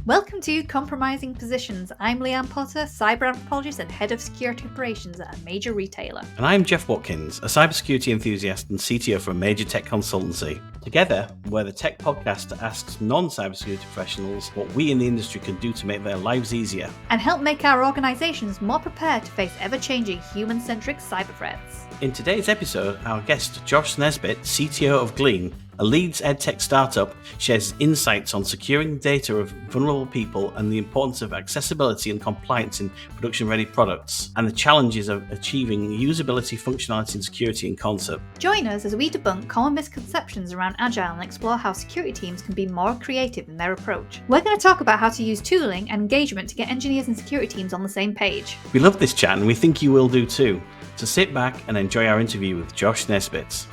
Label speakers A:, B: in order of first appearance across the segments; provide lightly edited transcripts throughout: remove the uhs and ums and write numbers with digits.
A: Welcome to Compromising Positions. I'm Leanne Potter, cyber anthropologist and head of security operations at a major retailer.
B: And I'm Jeff Watkins, a cybersecurity enthusiast and CTO for a major tech consultancy. Together, we're the tech podcast that asks non-cybersecurity professionals what we in the industry can do to make their lives easier.
A: And help make our organizations more prepared to face ever-changing human-centric cyber threats.
B: In today's episode, our guest, Josh Nesbitt, CTO of Glean, a Leeds EdTech startup, shares insights on securing data of vulnerable people and the importance of accessibility and compliance in production-ready products, and the challenges of achieving usability, functionality, and security in concert.
A: Join us as we debunk common misconceptions around agile and explore how security teams can be more creative in their approach. We're going to talk about how to use tooling and engagement to get engineers and security teams on the same page.
B: We love this chat and we think you will do too. So sit back and enjoy our interview with Josh Nesbitt.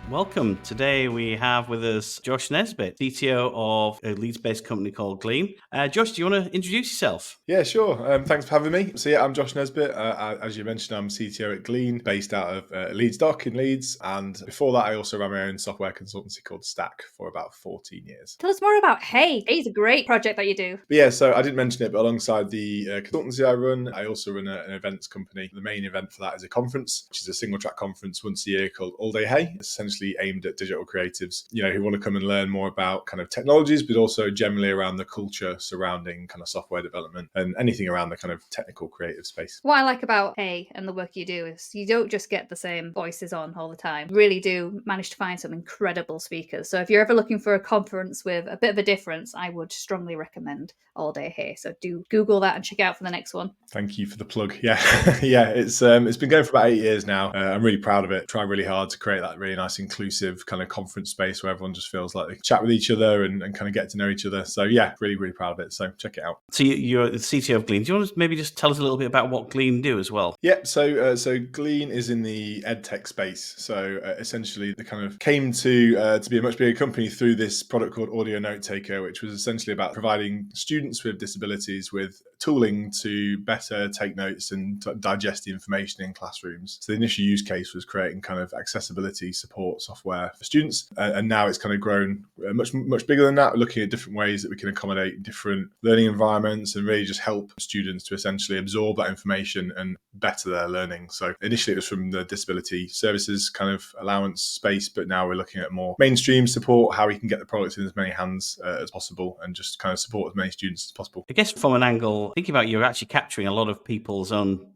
B: Welcome. Today we have with us Josh Nesbitt, CTO of a Leeds-based company called Glean. Josh, do you want to introduce yourself?
C: Yeah, sure. Thanks for having me. So I'm Josh Nesbitt. As you mentioned, I'm CTO at Glean, based out of Leeds Dock in Leeds. And before that, I also ran my own software consultancy called Stack for about 14 years.
A: Tell us more about Hey. Hey's a great project that you do.
C: But yeah, so I didn't mention it, but alongside the consultancy I run, I also run an events company. The main event for that is a conference, which is a single track conference once a year called All Day Hey. It's essentially aimed at digital creatives, who want to come and learn more about kind of technologies, but also generally around the culture surrounding kind of software development and anything around the kind of technical creative space.
A: What I like about Hey and the work you do is you don't just get the same voices on all the time. You really do manage to find some incredible speakers. So if you're ever looking for a conference with a bit of a difference, I would strongly recommend All Day Hey. So do Google that and check out for the next one.
C: Thank you for the plug. Yeah, yeah, it's been going for about 8 years now. I'm really proud of it. Try really hard to create that really nice inclusive kind of conference space where everyone just feels like they chat with each other and kind of get to know each other. So yeah, really, really proud of it. So check it out.
B: So you're the CTO of Glean. Do you want to maybe just tell us a little bit about what Glean do as well?
C: Yeah, so Glean is in the EdTech space. So essentially they kind of came to be a much bigger company through this product called Audio Note Taker, which was essentially about providing students with disabilities with tooling to better take notes and digest the information in classrooms. So the initial use case was creating kind of accessibility support software for students. And now it's kind of grown much bigger than that. We're looking at different ways that we can accommodate different learning environments and really just help students to essentially absorb that information and better their learning. So initially it was from the disability services kind of allowance space, but now we're looking at more mainstream support, how we can get the products in as many hands as possible and just kind of support as many students as possible.
B: I guess from an angle, thinking about you're actually capturing a lot of people's own,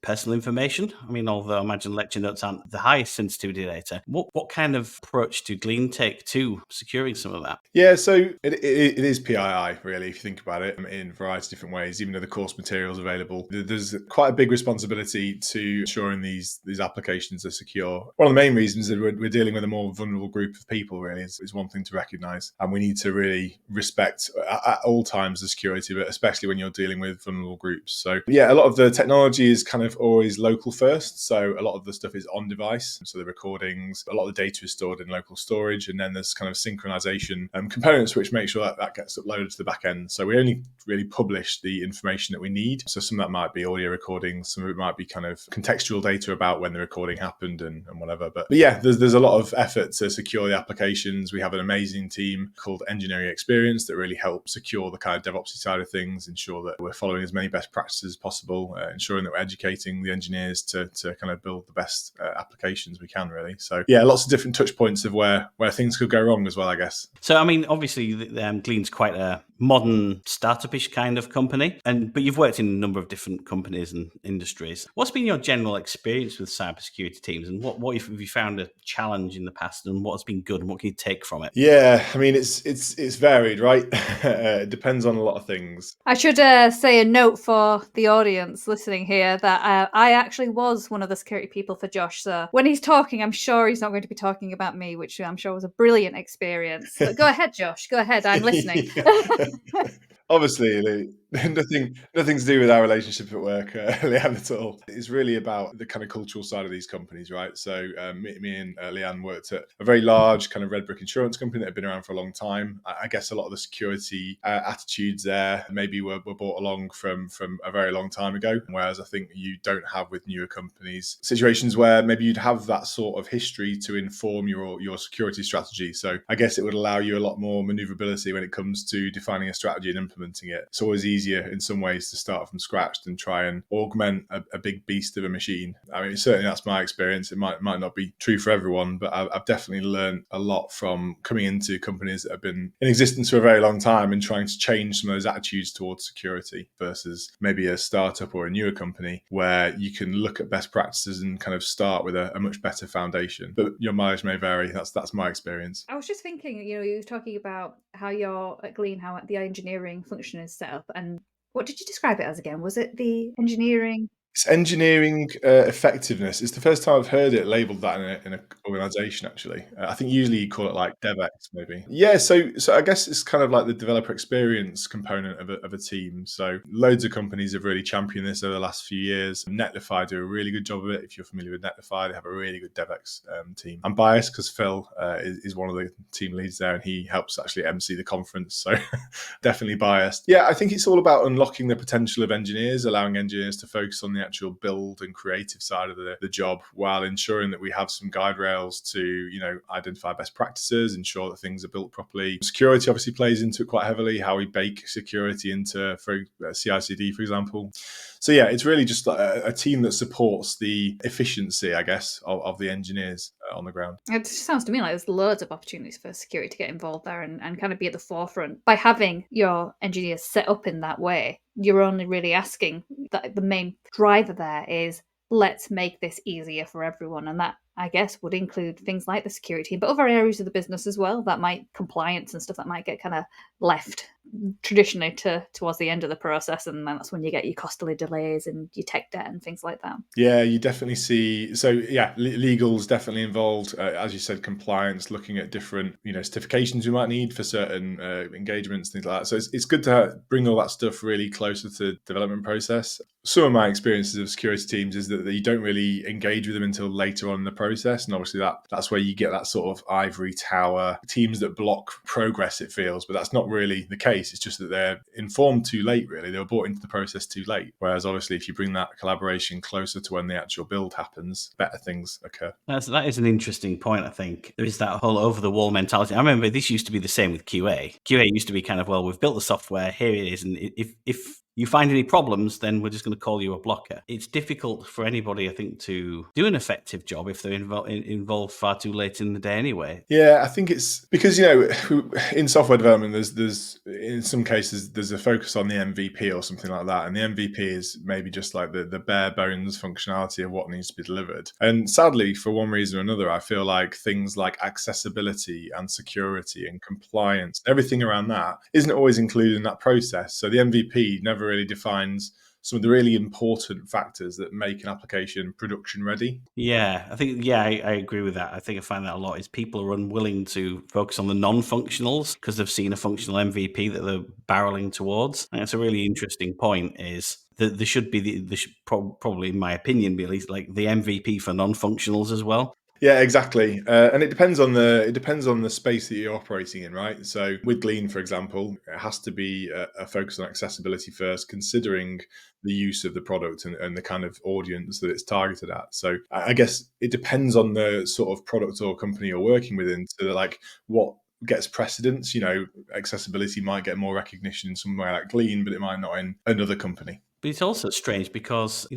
B: personal information. I mean, although I imagine lecture notes aren't the highest sensitivity data, what kind of approach do Glean take to securing some of that?
C: Yeah, so it is PII, really, if you think about it, in a variety of different ways. Even though the course material is available, there's quite a big responsibility to ensuring these applications are secure. One of the main reasons that we're dealing with a more vulnerable group of people, really, is one thing to recognise. And we need to really respect at all times the security, but especially when you're dealing with vulnerable groups. So yeah, a lot of the technology is kind of always local first. So a lot of the stuff is on device. So the recordings, a lot of the data is stored in local storage, and then there's kind of synchronization components which make sure that gets uploaded to the back end. So we only really publish the information that we need. So some of that might be audio recordings, some of it might be kind of contextual data about when the recording happened and whatever. But yeah, there's a lot of effort to secure the applications. We have an amazing team called Engineering Experience that really help secure the kind of DevOps side of things, ensure that we're following as many best practices as possible, ensuring that we're educating the engineers to kind of build the best applications we can, really. So yeah, lots of different touch points of where things could go wrong as well, I guess.
B: So, I mean, obviously, Glean's quite a modern startup-ish kind of company, but you've worked in a number of different companies and industries. What's been your general experience with cybersecurity teams, and what have you found a challenge in the past, and what has been good, and what can you take from it?
C: Yeah, I mean, it's varied, right? It depends on a lot of things.
A: I should say a note for the audience listening here that I actually was one of the security people for Josh. So when he's talking, I'm sure he's not going to be talking about me, which I'm sure was a brilliant experience. But go ahead, Josh. Go ahead. I'm listening.
C: Obviously, Nothing to do with our relationship at work, Leanne, at all. It's really about the kind of cultural side of these companies, right? So me and Leanne worked at a very large kind of red brick insurance company that had been around for a long time. I guess a lot of the security attitudes there maybe were brought along from a very long time ago, whereas I think you don't have with newer companies situations where maybe you'd have that sort of history to inform your security strategy. So I guess it would allow you a lot more maneuverability when it comes to defining a strategy and implementing it. It's always easier in some ways to start from scratch than try and augment a big beast of a machine. I mean, certainly that's my experience. It might not be true for everyone, but I've definitely learned a lot from coming into companies that have been in existence for a very long time and trying to change some of those attitudes towards security versus maybe a startup or a newer company where you can look at best practices and kind of start with a much better foundation. But your mileage may vary. That's my experience.
A: I was just thinking, you were talking about how you're at Glean, how the engineering function is set up, and what did you describe it as again? Was it the engineering?
C: It's engineering effectiveness. It's the first time I've heard it labelled that in an organisation. Actually, I think usually you call it like DevX, maybe. Yeah, so I guess it's kind of like the developer experience component of a team. So loads of companies have really championed this over the last few years. Netlify do a really good job of it. If you're familiar with Netlify, they have a really good DevX team. I'm biased because Phil is one of the team leads there, and he helps actually MC the conference. So definitely biased. Yeah, I think it's all about unlocking the potential of engineers, allowing engineers to focus on the actual build and creative side of the job, while ensuring that we have some guide rails to identify best practices, ensure that things are built properly. Security obviously plays into it quite heavily, how we bake security into for CI/CD, for example. So yeah, it's really just a team that supports the efficiency, I guess, of the engineers on the ground.
A: It just sounds to me like there's loads of opportunities for security to get involved there and kind of be at the forefront. By having your engineers set up in that way, you're only really asking that the main driver there is let's make this easier for everyone. And that, I guess, would include things like the security, but other areas of the business as well, that might compliance and stuff that might get kind of left traditionally towards the end of the process, and then that's when you get your costly delays and your tech debt and things like that.
C: Yeah, you definitely see. So yeah, legal's definitely involved. As you said, compliance, looking at different certifications we might need for certain engagements, things like that. So it's good to bring all that stuff really closer to the development process. Some of my experiences of security teams is that you don't really engage with them until later on in the process, and obviously that's where you get that sort of ivory tower teams that block progress, it feels, but that's not really the case. It's just that they're informed too late, really. They were brought into the process too late. Whereas obviously if you bring that collaboration closer to when the actual build happens, better things occur.
B: That is an interesting point, I think. There is that whole over-the-wall mentality. I remember this used to be the same with QA. QA used to be kind of, well, we've built the software, here it is, and if you find any problems, then we're just going to call you a blocker. It's difficult for anybody, I think, to do an effective job if they're involved far too late in the day anyway.
C: Yeah, I think it's because, in software development, there's in some cases, there's a focus on the MVP or something like that. And the MVP is maybe just like the bare bones functionality of what needs to be delivered. And sadly, for one reason or another, I feel like things like accessibility and security and compliance, everything around that isn't always included in that process. So the MVP never really defines some of the really important factors that make an application production ready.
B: Yeah, I think, I agree with that. I think I find that a lot is people are unwilling to focus on the non-functionals because they've seen a functional MVP that they're barreling towards. And that's a really interesting point, is that there should probably, in my opinion, be at least like the MVP for non-functionals as well.
C: Yeah, exactly. And it depends on the space that you're operating in, right? So with Glean, for example, it has to be a focus on accessibility first, considering the use of the product and the kind of audience that it's targeted at. So I guess it depends on the sort of product or company you're working within, so that like what gets precedence. Accessibility might get more recognition in somewhere like Glean, but it might not in another company.
B: But it's also strange because,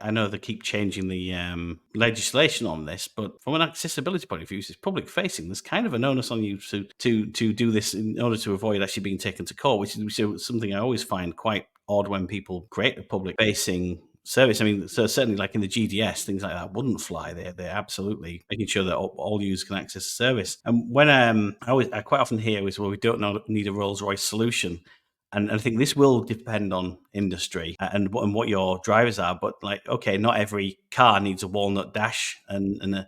B: I know they keep changing the legislation on this, but from an accessibility point of view, it's public facing. There's kind of an onus on you to do this in order to avoid actually being taken to court, which is something I always find quite odd when people create a public facing service. I mean, so certainly like in the GDS, things like that wouldn't fly. They're absolutely making sure that all users can access the service. And when I quite often hear is, well, we don't need a Rolls Royce solution. And I think this will depend on industry and what your drivers are. But like, okay, not every car needs a walnut dash and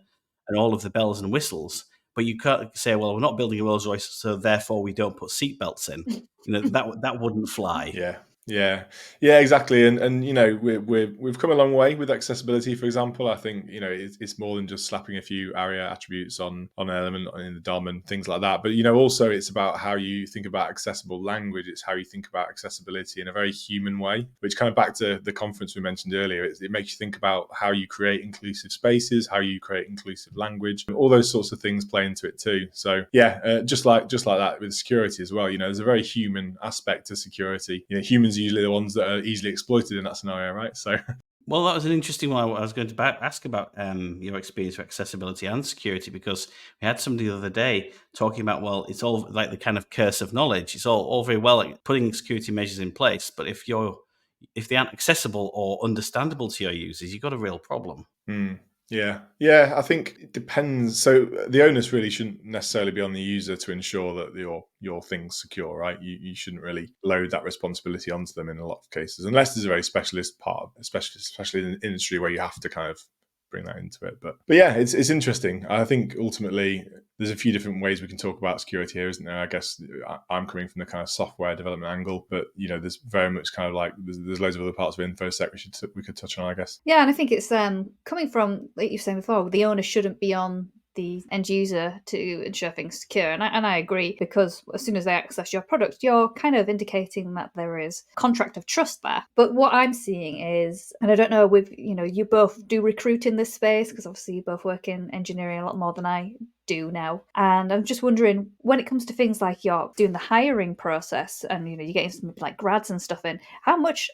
B: all of the bells and whistles. But you can't say, well, we're not building a Rolls Royce, so therefore we don't put seatbelts in. That wouldn't fly.
C: Yeah. Yeah, yeah, exactly, and we've come a long way with accessibility. For example, I think it's more than just slapping a few ARIA attributes on an element in the DOM and things like that. But also it's about how you think about accessible language. It's how you think about accessibility in a very human way. Which kind of back to the conference we mentioned earlier. It makes you think about how you create inclusive spaces, how you create inclusive language, all those sorts of things play into it too. So yeah, just like that with security as well. There's a very human aspect to security. Humans are usually the ones that are easily exploited in that scenario, right? So
B: Well, that was an interesting one. I was going to ask about your experience with accessibility and security, because we had somebody the other day talking about, well, it's all like the kind of curse of knowledge. It's all very well like putting security measures in place, but if they aren't accessible or understandable to your users, you've got a real problem.
C: Yeah, I think it depends. So the onus really shouldn't necessarily be on the user to ensure that your thing's secure, right? You shouldn't really load that responsibility onto them in a lot of cases, unless there's a very specialist part, especially in an industry where you have to kind of bring that into it. But yeah, it's interesting. I think ultimately there's a few different ways we can talk about security here, isn't there? I guess I'm coming from the kind of software development angle, but there's very much kind of like there's loads of other parts of InfoSec we could touch on, I guess.
A: Yeah, and I think it's coming from, like you were saying before, the onus shouldn't be on the end user to ensure things secure. And I agree, because as soon as they access your product, you're kind of indicating that there is a contract of trust there. But what I'm seeing is, and I don't know, you both do recruit in this space, because obviously you both work in engineering a lot more than I do now. And I'm just wondering, when it comes to things like you're doing the hiring process and you're getting some like grads and stuff in, how much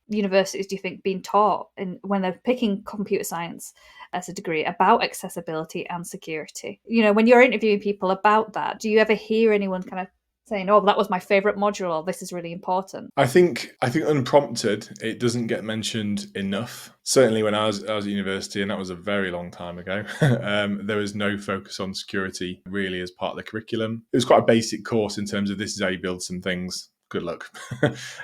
A: universities do you think being taught when they're picking computer science as a degree about accessibility and security? When you're interviewing people about that, do you ever hear anyone kind of saying, "Oh, that was my favorite module," or "This is really important"?
C: I think unprompted, it doesn't get mentioned enough. Certainly when I was at university, and that was a very long time ago, there was no focus on security really as part of the curriculum. It was quite a basic course in terms of this is how you build some things. Good luck.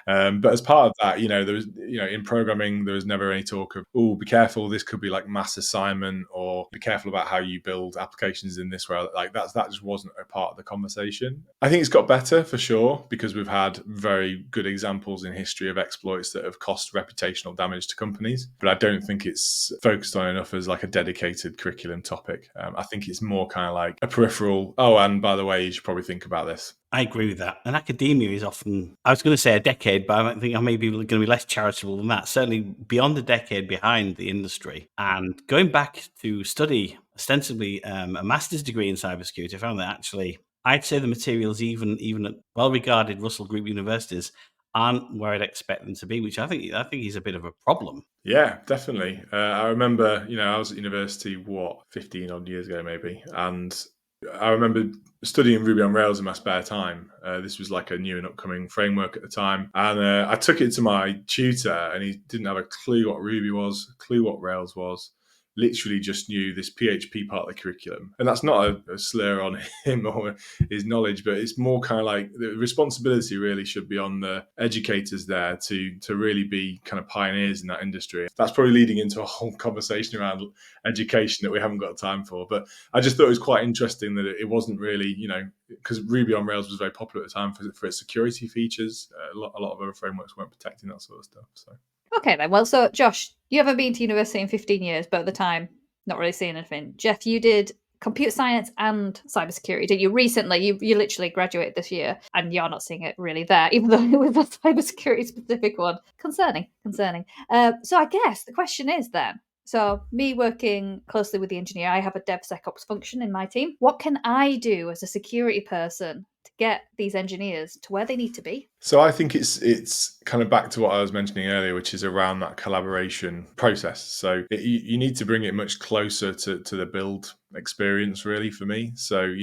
C: But as part of that, there was, in programming, there was never any talk of, oh, be careful, this could be like mass assignment, or be careful about how you build applications in this way. Like that just wasn't a part of the conversation. I think it's got better for sure, because we've had very good examples in history of exploits that have cost reputational damage to companies. But I don't think it's focused on enough as like a dedicated curriculum topic. I think it's more kind of like a peripheral, oh, and by the way, you should probably think about this.
B: I agree with that. And academia is often, I was going to say a decade, but I think I may be going to be less charitable than that. Certainly beyond a decade behind the industry. And going back to study ostensibly a master's degree in cybersecurity, I found that actually, I'd say the materials, even at well-regarded Russell Group universities, aren't where I'd expect them to be, which I think is a bit of a problem.
C: Yeah, definitely. I remember, I was at university, 15 odd years ago maybe, and I remember studying Ruby on Rails in my spare time. This was like a new and upcoming framework at the time. And I took it to my tutor, and he didn't have a clue what Ruby was, a clue what Rails was. Literally just knew this PHP part of the curriculum. And that's not a slur on him or his knowledge, but it's more kind of like the responsibility really should be on the educators there to really be kind of pioneers in that industry. That's probably leading into a whole conversation around education that we haven't got time for. But I just thought it was quite interesting that it wasn't really, because Ruby on Rails was very popular at the time for its security features. A lot of other frameworks weren't protecting that sort of stuff. So.
A: Okay then. Well, so Josh, you haven't been to university in 15 years, but at the time, not really seeing anything. Jeff, you did computer science and cybersecurity, did you? Recently, you literally graduated this year, and you're not seeing it really there, even though it was a cybersecurity specific one. Concerning. So I guess the question is then, so me working closely with the engineer, I have a DevSecOps function in my team. What can I do as a security person to get these engineers to where they need to be?
C: So I think it's kind of back to what I was mentioning earlier, which is around that collaboration process. So you need to bring it much closer to the build experience, really, for me. So,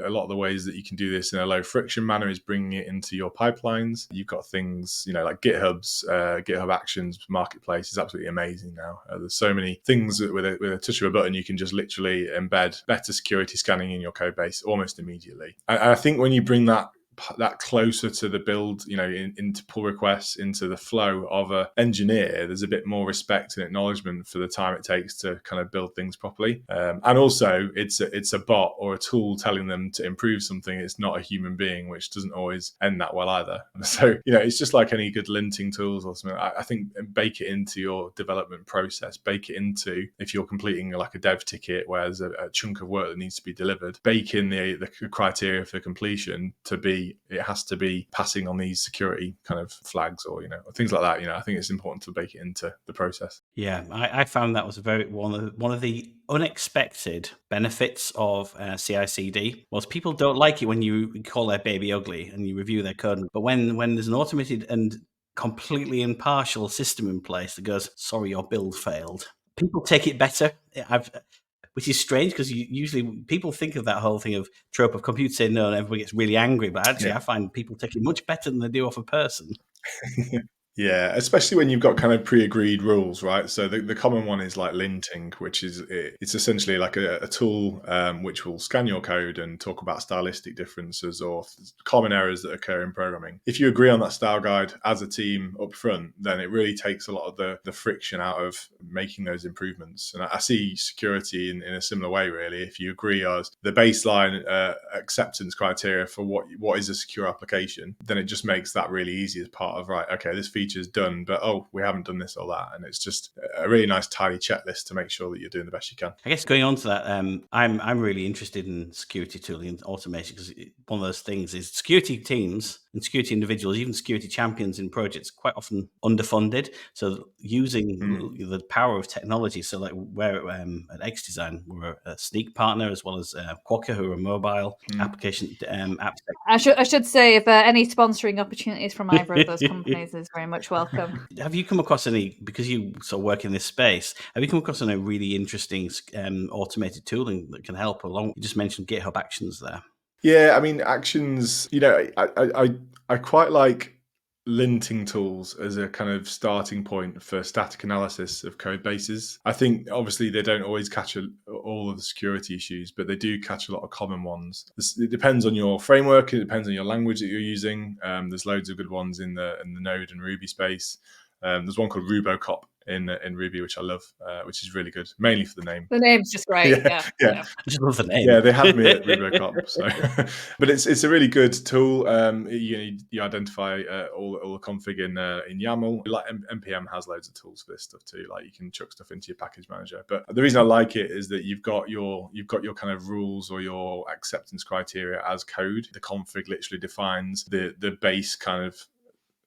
C: a lot of the ways that you can do this in a low friction manner is bringing it into your pipelines. You've got things, like GitHub Actions Marketplace is absolutely amazing now. There's so many things that with a touch of a button, you can just literally embed better security scanning in your code base almost immediately. I think when you bring that that closer to the build, into pull requests, into the flow of an engineer, there's a bit more respect and acknowledgement for the time it takes to kind of build things properly. And also, it's a bot or a tool telling them to improve something. It's not a human being, which doesn't always end that well either. So, it's just like any good linting tools or something. I think bake it into your development process, bake it into, if you're completing like a dev ticket where there's a chunk of work that needs to be delivered, bake in the criteria for completion it has to be passing on these security kind of flags or things like that. I think it's important to bake it into the process.
B: Yeah, I found that was one of the unexpected benefits of CI/CD was people don't like it when you call their baby ugly and you review their code, but when there's an automated and completely impartial system in place that goes, sorry, your build failed, people take it better. Which is strange because usually people think of that whole thing of trope of computer saying no and everybody gets really angry, but actually I find people take it much better than they do off a person.
C: Yeah, especially when you've got kind of pre-agreed rules, right? So the common one is like linting, which is it's essentially like a tool which will scan your code and talk about stylistic differences or common errors that occur in programming. If you agree on that style guide as a team up front, then it really takes a lot of the friction out of making those improvements. And I see security in a similar way, really. If you agree as the baseline acceptance criteria for what is a secure application, then it just makes that really easy as part of, right, okay, this feature's done, but we haven't done this or that, and it's just a really nice tidy checklist to make sure that you're doing the best you can.
B: I guess going on to that, I'm really interested in security tooling and automation because one of those things is security teams and security individuals, even security champions in projects, quite often underfunded. So using the power of technology. So like where at X Design, we're a Sneak partner as well as Quokka, who are a mobile application app.
A: I should say if any sponsoring opportunities from either of those companies is very much welcome.
B: Have you come across any, because you sort of work in this space, have you come across any really interesting automated tooling that can help along? You just mentioned GitHub Actions there.
C: Yeah, I mean, Actions, I quite like linting tools as a kind of starting point for static analysis of code bases. I think obviously they don't always catch all of the security issues, but they do catch a lot of common ones. It depends on your framework. It depends on your language that you're using. There's loads of good ones in the Node and Ruby space. There's one called Rubocop in Ruby, which I love, which is really good, mainly for the name.
A: The name's just great. Yeah.
B: I just love the name.
C: Yeah, they had me at Rubocop. So, but it's a really good tool. You identify all the config in YAML. Like npm has loads of tools for this stuff too. Like you can chuck stuff into your package manager. But the reason I like it is that you've got your kind of rules or your acceptance criteria as code. The config literally defines the base kind of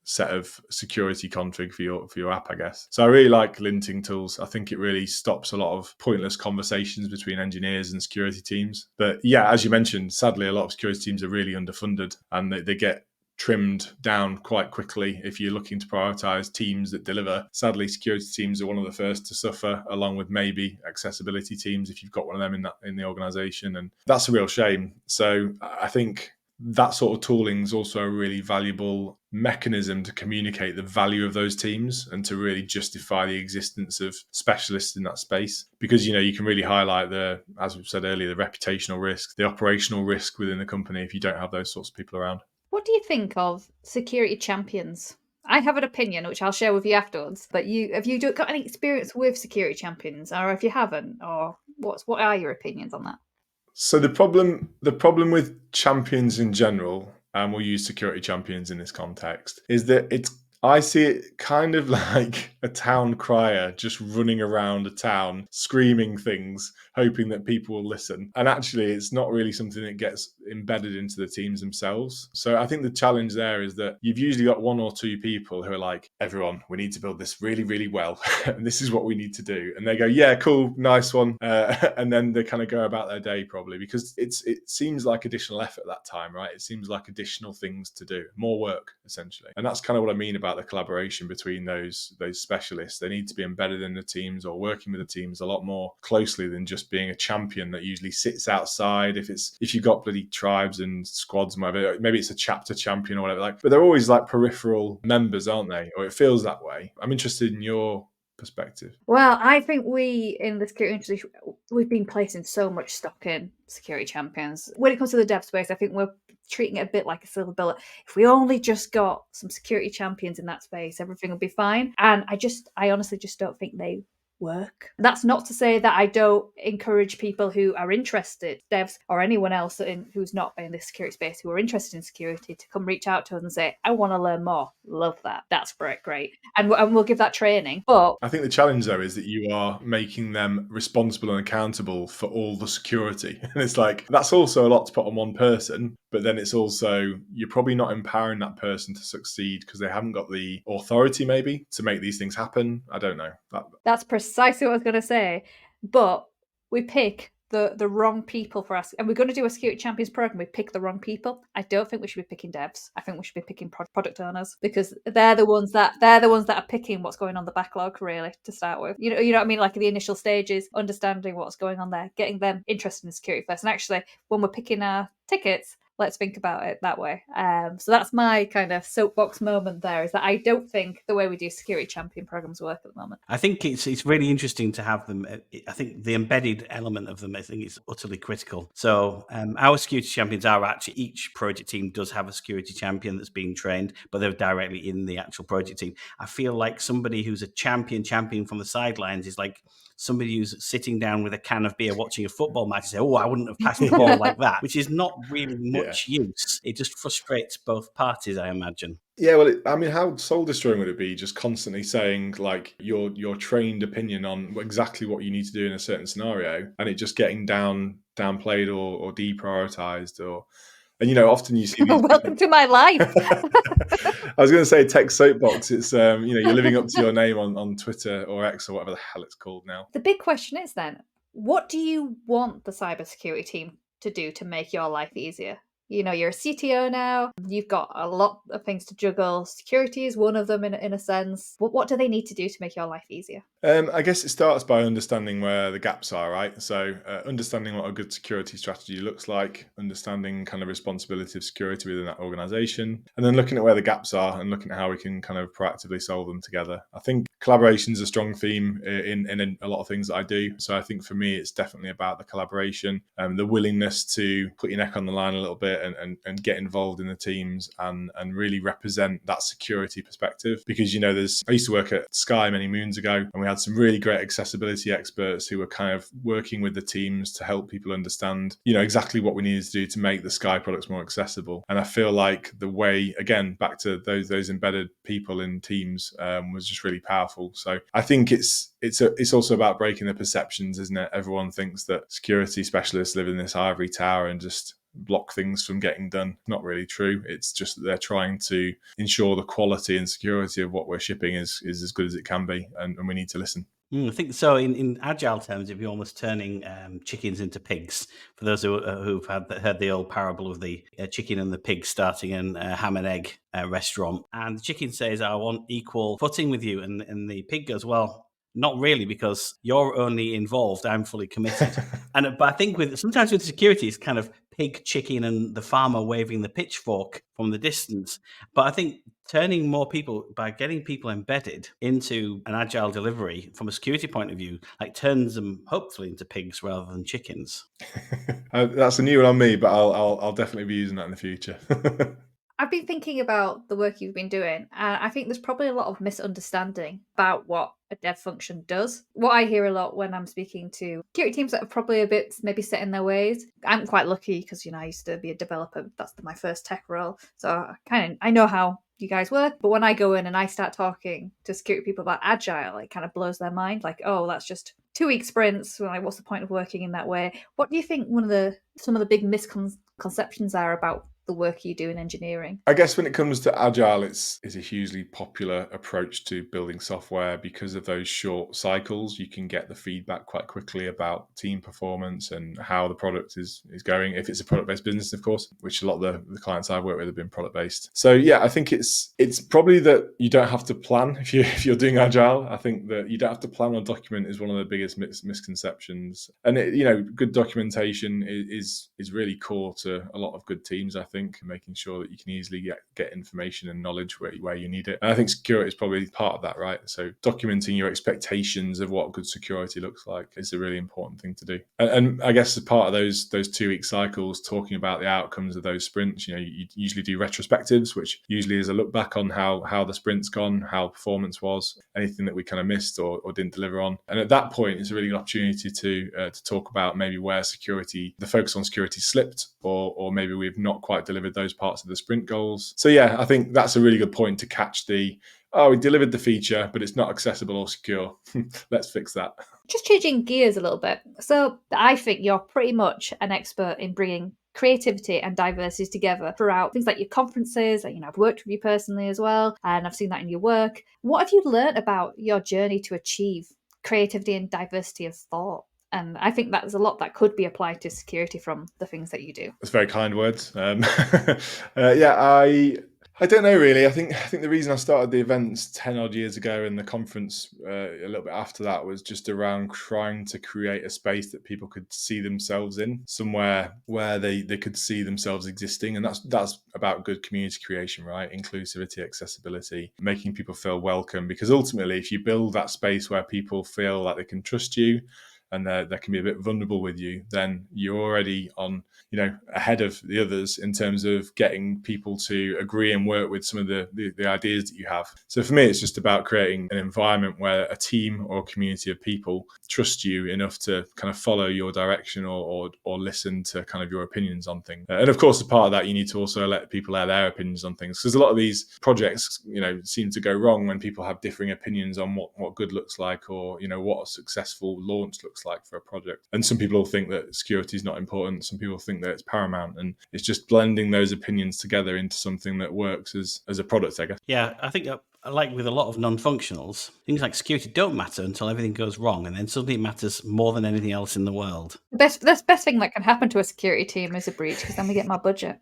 C: set of security config for your app, I guess. So I really like linting tools. I think it really stops a lot of pointless conversations between engineers and security teams. But yeah, as you mentioned, sadly, a lot of security teams are really underfunded and they get trimmed down quite quickly if you're looking to prioritize teams that deliver. Sadly, security teams are one of the first to suffer, along with maybe accessibility teams if you've got one of them in the organization, and that's a real shame. So I think that sort of tooling is also a really valuable mechanism to communicate the value of those teams and to really justify the existence of specialists in that space, because you can really highlight as we've said earlier, the reputational risk, the operational risk within the company if you don't have those sorts of people around.
A: What do you think of security champions? I have an opinion, which I'll share with you afterwards. But have you got any experience with security champions, or if you haven't, or what are your opinions on that?
C: So the problem with champions in general, and we'll use security champions in this context, is that I see it kind of like a town crier just running around a town screaming things, hoping that people will listen. And actually, it's not really something that gets embedded into the teams themselves. So I think the challenge there is that you've usually got one or two people who are like, everyone, we need to build this really, really well. And this is what we need to do. And they go, yeah, cool, nice one. And then they kind of go about their day probably, because it seems like additional effort at that time, right? It seems like additional things to do, more work, essentially. And that's kind of what I mean about the collaboration between those specialists. They need to be embedded in the teams or working with the teams a lot more closely than just being a champion that usually sits outside. If you've got bloody tribes and squads, maybe it's a chapter champion or whatever, but they're always like peripheral members, aren't they? Or it feels that way. I'm interested in your perspective.
A: Well, I think we in the security industry, we've been placing so much stock in security champions. When it comes to the dev space, I think we're treating it a bit like a silver bullet. If we only just got some security champions in that space, everything will be fine. And I honestly just don't think they work. That's not to say that I don't encourage people who are interested, devs or anyone else who's not in this security space, who are interested in security, to come reach out to us and say, I want to learn more. Love that. That's great. And we'll give that training. But
C: I think the challenge, though, is that you are making them responsible and accountable for all the security. And it's like, that's also a lot to put on one person. But then it's also, you're probably not empowering that person to succeed because they haven't got the authority, maybe, to make these things happen. I don't know.
A: That's precisely what I was going to say. But we pick the wrong people for us, and we're going to do a security champions program. We pick the wrong people. I don't think we should be picking devs. I think we should be picking product owners, because they're the ones that are picking what's going on the backlog, really, to start with. You know what I mean? Like the initial stages, understanding what's going on there, getting them interested in security first. And actually, when we're picking our tickets, let's think about it that way. So that's my kind of soapbox moment there, is that I don't think the way we do security champion programs work at the moment.
B: I think it's really interesting to have them. I think the embedded element of them, I think, is utterly critical. So our security champions are actually, each project team does have a security champion that's being trained, but they're directly in the actual project team. I feel like somebody who's a champion from the sidelines is like somebody who's sitting down with a can of beer watching a football match and say, oh, I wouldn't have passed the ball like that, which is not really much use. It just frustrates both parties, I imagine.
C: Yeah, well, how soul destroying would it be just constantly saying like your trained opinion on exactly what you need to do in a certain scenario, and it just getting downplayed or deprioritized, and often you see these
A: welcome to my life.
C: I was going to say tech soapbox. It's you're living up to your name on Twitter or X or whatever the hell it's called now.
A: The big question is then, what do you want the cybersecurity team to do to make your life easier? You're a CTO now. You've got a lot of things to juggle. Security is one of them in a sense. What do they need to do to make your life easier?
C: I guess it starts by understanding where the gaps are, right? So understanding what a good security strategy looks like, understanding kind of responsibility of security within that organization, and then looking at where the gaps are and looking at how we can kind of proactively solve them together. I think collaboration is a strong theme in a lot of things that I do. So I think for me, it's definitely about the collaboration and the willingness to put your neck on the line a little bit and get involved in the teams and really represent that security perspective. Because, I used to work at Sky many moons ago, and we had some really great accessibility experts who were kind of working with the teams to help people understand, exactly what we needed to do to make the Sky products more accessible. And I feel like the way, again, back to those embedded people in teams was just really powerful. So I think it's also about breaking the perceptions, isn't it? Everyone thinks that security specialists live in this ivory tower and just block things from getting done. Not really true. It's just that they're trying to ensure the quality and security of what we're shipping is as good as it can be, and we need to listen.
B: I think so. In agile terms, if you're almost turning chickens into pigs, for those who've heard the old parable of the chicken and the pig starting a ham and egg restaurant, and the chicken says, "I want equal footing with you," and the pig goes, "Well, not really, because you're only involved. I'm fully committed." But I think sometimes with security, it's kind of pig, chicken, and the farmer waving the pitchfork from the distance. But I think turning more people, by getting people embedded into an agile delivery from a security point of view, like turns them hopefully into pigs rather than chickens.
C: That's a new one on me, but I'll definitely be using that in the future.
A: I've been thinking about the work you've been doing, and I think there's probably a lot of misunderstanding about what a dev function does. What I hear a lot when I'm speaking to security teams that are probably a bit maybe set in their ways. I'm quite lucky because, I used to be a developer. That's my first tech role. So I know how you guys work. But when I go in and I start talking to security people about agile, it kind of blows their mind. Like, oh, that's just 2-week sprints. Like, what's the point of working in that way? What do you think some of the big misconceptions are about the work you do in engineering?
C: I guess when it comes to agile, it's a hugely popular approach to building software. Because of those short cycles, you can get the feedback quite quickly about team performance and how the product is going. If it's a product-based business, of course, which a lot of the clients I've worked with have been product-based. So yeah, I think it's probably that you don't have to plan if you're doing agile. I think that you don't have to plan or document is one of the biggest misconceptions. And good documentation is really core to a lot of good teams, I think. think, and making sure that you can easily get information and knowledge where you need it. And I think security is probably part of that, right? So documenting your expectations of what good security looks like is a really important thing to do. And I guess as part of those 2-week cycles, talking about the outcomes of those sprints, you usually do retrospectives, which usually is a look back on how the sprint's gone, how performance was, anything that we kind of missed or didn't deliver on. And at that point, it's a really good opportunity to talk about maybe where the focus on security slipped, or maybe we've not quite delivered those parts of the sprint goals. So yeah, I think that's a really good point to catch we delivered the feature, but it's not accessible or secure. Let's fix that.
A: Just changing gears a little bit. So I think you're pretty much an expert in bringing creativity and diversity together throughout things like your conferences. I've worked with you personally as well, and I've seen that in your work. What have you learned about your journey to achieve creativity and diversity of thought? And I think there's a lot that could be applied to security from the things that you do.
C: That's very kind words. I don't know really. I think the reason I started the events 10 odd years ago and the conference a little bit after that was just around trying to create a space that people could see themselves in, somewhere where they could see themselves existing. And that's about good community creation, right? Inclusivity, accessibility, making people feel welcome. Because ultimately, if you build that space where people feel like they can trust you, and they can be a bit vulnerable with you, then you're already on, ahead of the others in terms of getting people to agree and work with some of the ideas that you have. So for me, it's just about creating an environment where a team or a community of people trust you enough to kind of follow your direction or listen to kind of your opinions on things. And of course, as part of that, you need to also let people air their opinions on things, because a lot of these projects, seem to go wrong when people have differing opinions on what good looks like, or, what a successful launch looks like for a project. And some people think that security is not important. Some people think that it's paramount, and it's just blending those opinions together into something that works as a product, I guess.
B: Yeah, I think like with a lot of non-functionals, things like security don't matter until everything goes wrong, and then suddenly it matters more than anything else in the world.
A: The best thing that can happen to a security team is a breach, because then we get more budget.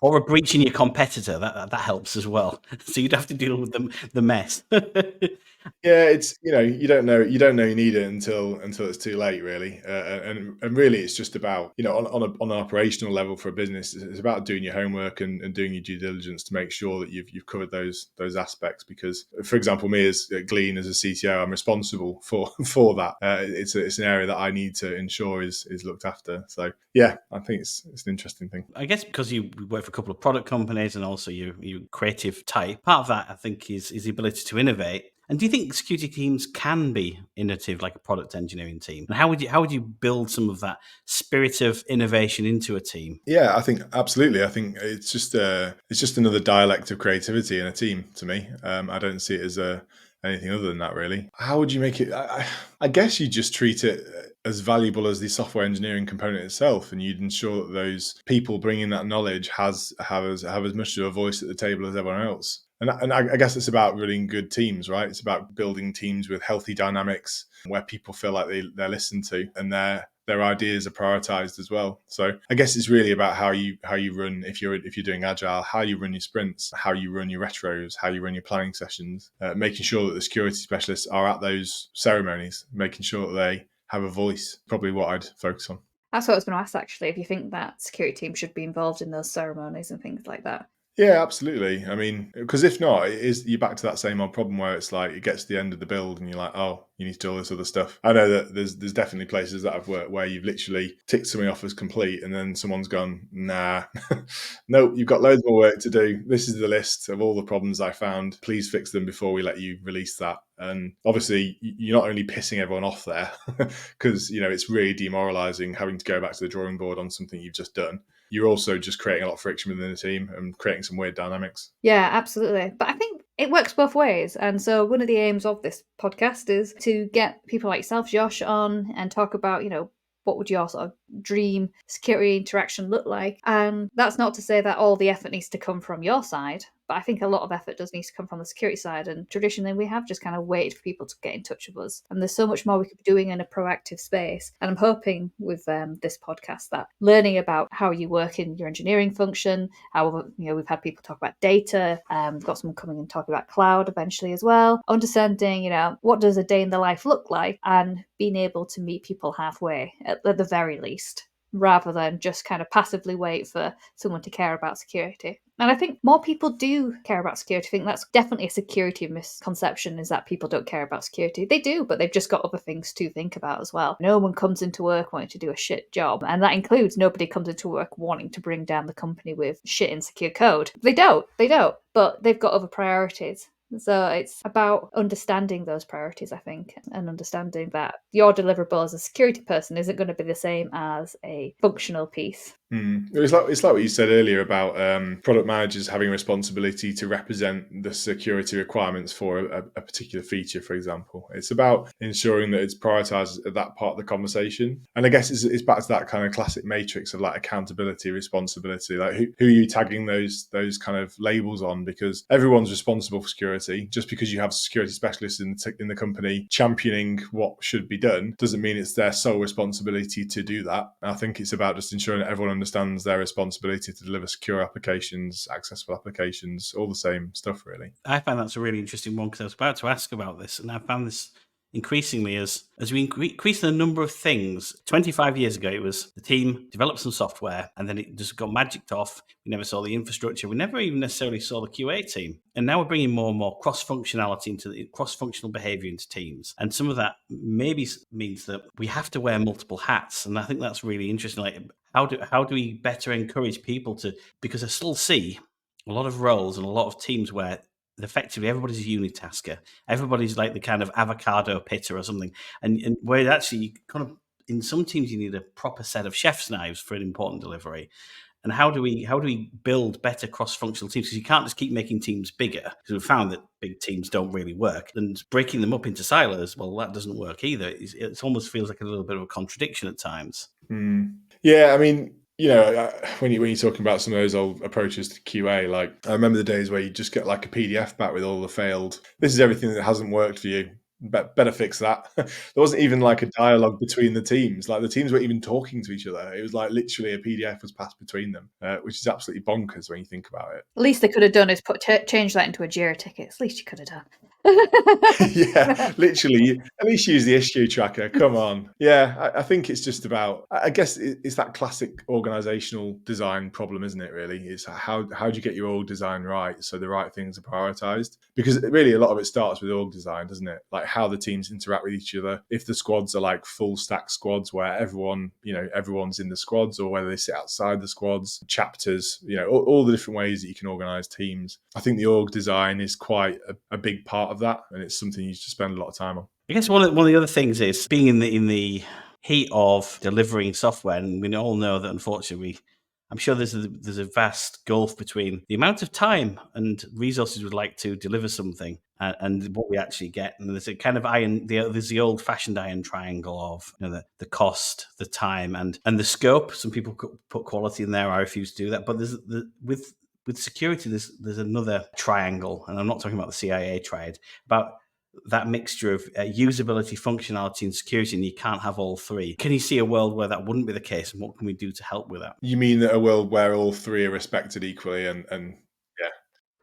B: Or a breach in your competitor, that helps as well. So you'd have to deal with the mess.
C: Yeah, it's you don't know you need it until it's too late, really. And really, it's just about on an operational level for a business, it's about doing your homework and doing your due diligence to make sure that you've covered those aspects. Because, for example, me as Glean as a CTO, I'm responsible for that. It's an area that I need to ensure is looked after. So yeah, I think it's an interesting thing.
B: I guess because you work for a couple of product companies and also you creative type, part of that I think is the ability to innovate. And do you think security teams can be innovative like a product engineering team? And how would you build some of that spirit of innovation into a team?
C: Yeah, I think absolutely. I think it's just another dialect of creativity in a team to me. I don't see it as anything other than that, really. How would you make it? I guess you just treat it as valuable as the software engineering component itself, and you'd ensure that those people bringing that knowledge have as much of a voice at the table as everyone else. And I guess it's about running good teams, right? It's about building teams with healthy dynamics where people feel like they're listened to and their ideas are prioritized as well. So I guess it's really about how you run, if you're doing agile, how you run your sprints, how you run your retros, how you run your planning sessions, making sure that the security specialists are at those ceremonies, making sure that they have a voice. Probably what I'd focus on.
A: That's what I was going to ask, actually, if you think that security team should be involved in those ceremonies and things like that.
C: Yeah, absolutely. I mean, because if not, you're back to that same old problem where it's like it gets to the end of the build and you're like, oh, you need to do all this other stuff. I know that there's definitely places that I've worked where you've literally ticked something off as complete and then someone's gone, nah, nope, you've got loads more work to do. This is the list of all the problems I found. Please fix them before we let you release that. And obviously, you're not only pissing everyone off there because, it's really demoralizing having to go back to the drawing board on something you've just done. You're also just creating a lot of friction within the team and creating some weird dynamics.
A: Yeah, absolutely. But I think it works both ways. And so one of the aims of this podcast is to get people like yourself, Josh, on and talk about, what would your sort of dream security interaction look like? And that's not to say that all the effort needs to come from your side, but I think a lot of effort does need to come from the security side. And traditionally, we have just kind of waited for people to get in touch with us. And there's so much more we could be doing in a proactive space. And I'm hoping with this podcast that learning about how you work in your engineering function, how, we've had people talk about data, we've got someone coming and talking about cloud eventually as well, understanding, what does a day in the life look like, and being able to meet people halfway at the very least. rather than just kind of passively wait for someone to care about security. And I think more people do care about security. I think that's definitely a security misconception, is that people don't care about security. They do, but they've just got other things to think about as well. No one comes into work wanting to do a shit job. And that includes nobody comes into work wanting to bring down the company with shit insecure code. They don't. But they've got other priorities. So it's about understanding those priorities, I think, and understanding that your deliverable as a security person isn't going to be the same as a functional piece.
C: It's like what you said earlier about product managers having a responsibility to represent the security requirements for a particular feature, for example. It's about ensuring that it's prioritized at that part of the conversation. And I guess it's back to that kind of classic matrix of like accountability, responsibility. Like who are you tagging those kind of labels on? Because everyone's responsible for security. Just because you have security specialists in the company championing what should be done doesn't mean it's their sole responsibility to do that. And I think it's about just ensuring that everyone understands their responsibility to deliver secure applications, accessible applications, all the same stuff, really.
B: I find that's a really interesting one, because I was about to ask about this, and I found this increasingly as we increase the number of things. 25 years ago, it was the team developed some software and then it just got magicked off. We never saw the infrastructure. We never even necessarily saw the QA team. And now we're bringing more and more cross-functionality into the cross-functional behavior into teams. And some of that maybe means that we have to wear multiple hats. And I think that's really interesting. Like, how do we better encourage people to, because I still see a lot of roles and a lot of teams where effectively everybody's a unitasker. Everybody's like the kind of avocado pitter or something. And where actually kind of in some teams you need a proper set of chef's knives for an important delivery. And how do we build better cross-functional teams? Because you can't just keep making teams bigger, because we've found that big teams don't really work. And breaking them up into silos, well, that doesn't work either. It almost feels like a little bit of a contradiction at times.
C: Yeah, I mean, you know, when you're talking about some of those old approaches to QA, like I remember the days where you just get like a PDF back with all the failed, this is everything that hasn't worked for you. Better fix that. There wasn't even like a dialogue between the teams. Like the teams weren't even talking to each other. It was like literally a PDF was passed between them, which is absolutely bonkers when you think about it.
A: At least they could have done is change that into a Jira ticket. At least you could have done.
C: Yeah, literally. At least use the issue tracker. Come on. Yeah, I think it's just about, I guess it's that classic organizational design problem, isn't it, really? It's how do you get your org design right so the right things are prioritized? Because really a lot of it starts with org design, doesn't it? Like how the teams interact with each other. If the squads are like full stack squads where everyone's in the squads, or whether they sit outside the squads, chapters, all the different ways that you can organize teams. I think the org design is quite a big part of that, and it's something you should spend a lot of time on.
B: I guess one of the other things is being in the heat of delivering software, and we all know that unfortunately, I'm sure there's a vast gulf between the amount of time and resources we'd like to deliver something and what we actually get. And there's a kind of there's the old-fashioned iron triangle of the cost, the time, and the scope. Some people put quality in there. I refuse to do that. But with security, there's another triangle, and I'm not talking about the CIA triad, about that mixture of usability, functionality, and security, and you can't have all three. Can you see a world where that wouldn't be the case, and what can we do to help with that?
C: You mean that a world where all three are respected equally and yeah.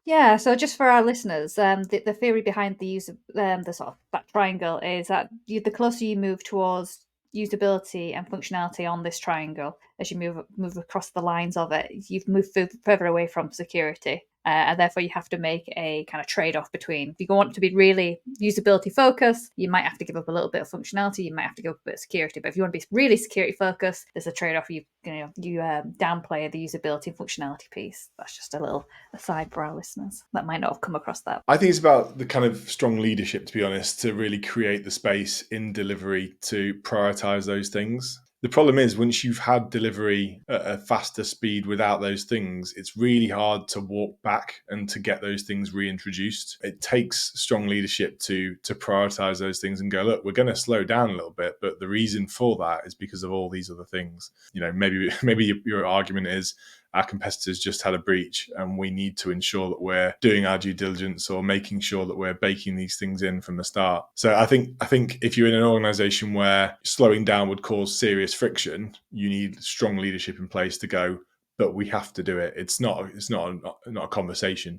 A: Yeah, so just for our listeners, the theory behind the use of the sort of that triangle is that the closer you move towards usability and functionality on this triangle, as you move across the lines of it, you've moved further away from security. And therefore, you have to make a kind of trade-off between, if you want to be really usability focused, you might have to give up a little bit of functionality, you might have to give up a bit of security. But if you want to be really security focused, there's a trade-off. You downplay the usability and functionality piece. That's just a little aside for our listeners that might not have come across that.
C: I think it's about the kind of strong leadership, to be honest, to really create the space in delivery to prioritize those things. The problem is, once you've had delivery at a faster speed without those things, it's really hard to walk back and to get those things reintroduced. It takes strong leadership to prioritize those things and go, look, we're going to slow down a little bit, but the reason for that is because of all these other things. Maybe your argument is, our competitors just had a breach and we need to ensure that we're doing our due diligence or making sure that we're baking these things in from the start. So I think if you're in an organization where slowing down would cause serious friction, you need strong leadership in place to go, but we have to do it. It's not a conversation,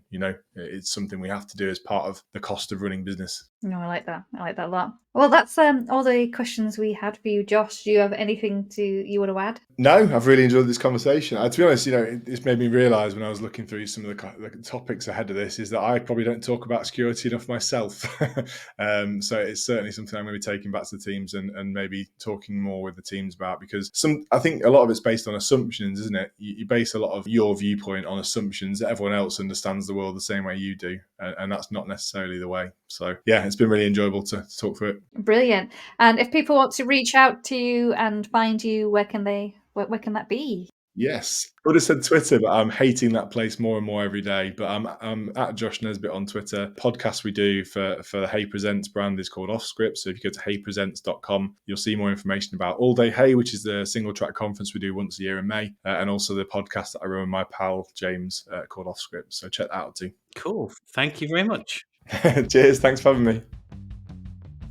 C: It's something we have to do as part of the cost of running business.
A: No, I like that a lot. Well, that's all the questions we had for you, Josh. Do you have anything you want to add?
C: No, I've really enjoyed this conversation. To be honest, it's made me realise when I was looking through some of the topics ahead of this is that I probably don't talk about security enough myself. So it's certainly something I'm going to be taking back to the teams and maybe talking more with the teams about, because I think a lot of it's based on assumptions, isn't it? You base a lot of your viewpoint on assumptions that everyone else understands the world the same way you do, and that's not necessarily the way. So yeah, it's been really enjoyable to talk through it.
A: Brilliant. And if people want to reach out to you and find you, where can that be?
C: Yes, I would have said Twitter, but I'm hating that place more and more every day. But I'm at Josh Nesbitt on Twitter. Podcast we do for the Hey Presents brand is called Offscript. So if you go to heypresents.com, you'll see more information about All Day Hey, which is the single track conference we do once a year in May, and also the podcast that I run with my pal James called Offscript. So check that out too.
B: Cool. Thank you very much.
C: Cheers. Thanks for having me.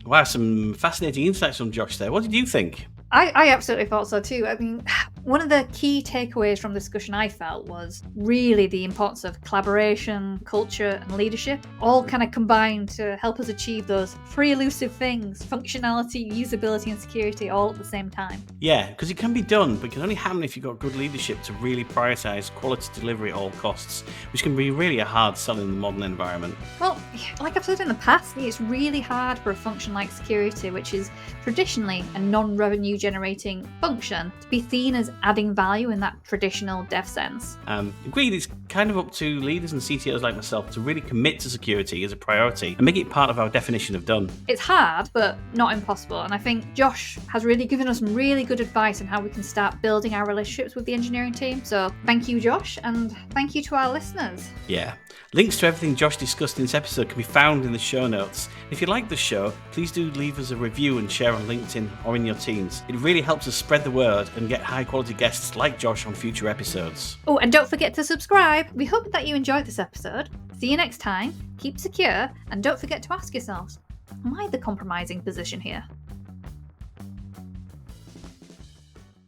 B: Wow, some fascinating insights from Josh there. What did you think?
A: I absolutely thought so too. I mean, one of the key takeaways from the discussion I felt was really the importance of collaboration, culture, and leadership, all kind of combined to help us achieve those three elusive things: functionality, usability, and security, all at the same time.
B: Yeah, because it can be done, but it can only happen if you've got good leadership to really prioritise quality delivery at all costs, which can be really a hard sell in the modern environment.
A: Well, like I've said in the past, it's really hard for a function like security, which is traditionally a non-revenue generating function, to be seen as adding value in that traditional dev sense.
B: Agreed, it's kind of up to leaders and CTOs like myself to really commit to security as a priority and make it part of our definition of done.
A: It's hard, but not impossible, and I think Josh has really given us some really good advice on how we can start building our relationships with the engineering team. So thank you, Josh, and thank you to our listeners.
B: Yeah. Links to everything Josh discussed in this episode can be found in the show notes. If you like the show, please do leave us a review and share on LinkedIn or in your teams. It really helps us spread the word and get high quality guests like Josh on future episodes.
A: Oh, and don't forget to subscribe. We hope that you enjoyed this episode. See you next time, keep secure, and don't forget to ask yourselves, am I the compromising position here?